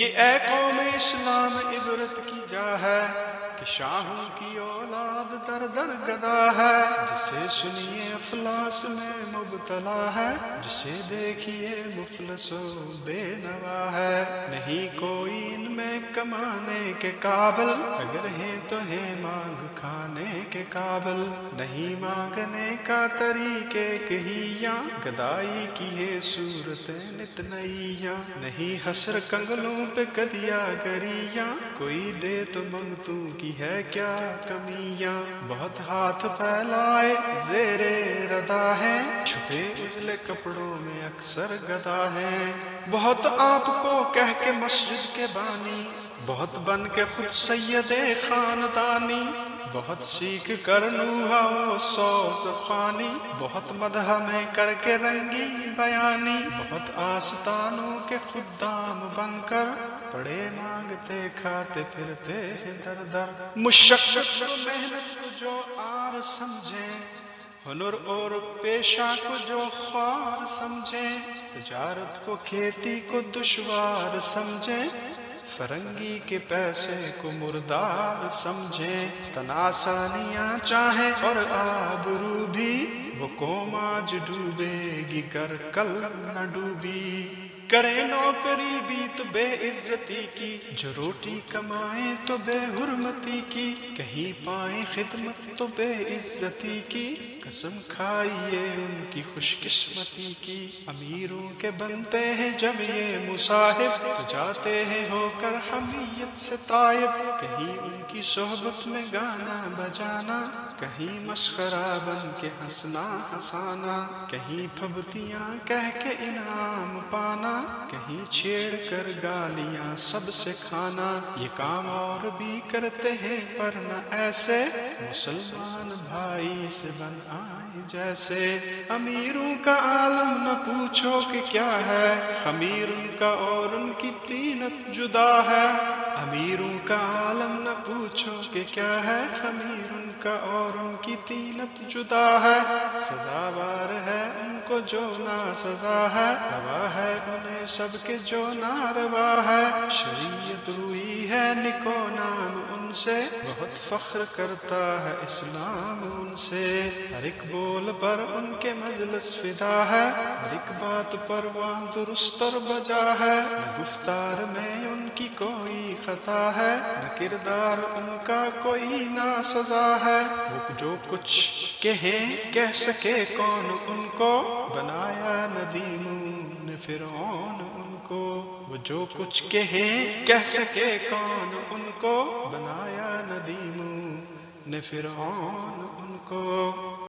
یہ اے قوم اسلام عبرت کی جا ہے کہ شاہوں کی اولاد در در گدا ہے، جسے سنیے افلاس میں مبتلا ہے، جسے دیکھیے مفلس و بے نوا ہے۔ نہیں کوئی ان میں کمانے کے قابل، اگر ہیں تو ہیں مانگ کھانے کے قابل۔ نہیں مانگنے کا طریقے کہیاں، گدائی کی ہے صورتیں نت نئیاں۔ نہیں حسر کنگلوں پہ کدیا گریاں، کوئی دے تو منگتوں کی ہے کیا کمیاں۔ بہت ہاتھ پھیلائے زیر ردا ہیں، چھپے اجلے کپڑوں میں اکثر گدا ہیں۔ بہت آپ کو کہہ کے مسجد کے بانی، بہت بن کے خود سید خاندانی۔ بہت سیکھ کر نوحہ و سوز خوانی، بہت مدح میں کر کے رنگی بیانی۔ بہت آستانوں کے خدام بن کر، پڑے مانگتے کھاتے پھرتے ہیں در در۔ مشقت کو محنت کو جو آر سمجھیں، ہنر اور پیشہ کو جو خوار سمجھیں، تجارت کو کھیتی کو دشوار سمجھیں، فرنگی کے پیسے کو مردار سمجھیں۔ تناسانیاں چاہیں اور آبرو بھی، وہ قوم آج ڈوبے گی گر کل نہ ڈوبی۔ کریں نوکری بھی تو بے عزتی کی، جو روٹی کمائیں تو بے حرمتی کی۔ کہیں پائیں خدمت تو بے عزتی کی، قسم کھائیے ان کی خوش قسمتی کی۔ امیروں کے بنتے ہیں جب یہ مصاحب، تو جاتے ہیں ہو کر حمیت سے تائب۔ کہیں ان کی صحبت میں گانا بجانا، کہیں مسخرہ بن کے ہنسنا ہنسانا۔ کہیں پھبتیاں کہہ کے انعام پانا، کہیں چھیڑ کر گالیاں سب سے کھانا۔ یہ کام اور بھی کرتے ہیں پر نہ ایسے، مسلمان بھائی سے بن آئے جیسے۔ امیروں کا عالم نہ پوچھو کہ کیا ہے، خمیر ان کا اور ان کی طینت جدا ہے۔ امیروں کا عالم نہ پوچھو کہ کیا ہے، خمیر ان کا اور ان کی طینت جدا ہے۔ سزاوار ہے ان کو جو نا سزا ہے، روا ہے انہیں سب کے جو ناروا ہے۔ شریعت ہوئی ہے نکو نام ان سے، بہت فخر کرتا ہے اسلام ان سے۔ ہر ایک بول پر ان کے مجلس فدا ہے، ہر ایک بات پر وہاں درست اور بجا ہے۔ نہ گفتار میں ان کی کوئی خطا ہے، نہ کردار ان کا کوئی نا سزا ہے۔ وہ جو کچھ کہیں کہہ سکے کون ان کو، بنایا ندیموں نے فرعون ان کو۔ وہ جو کچھ کہیں کہہ سکے کون ان کو، بنایا ندیموں نے فرعون ان کو۔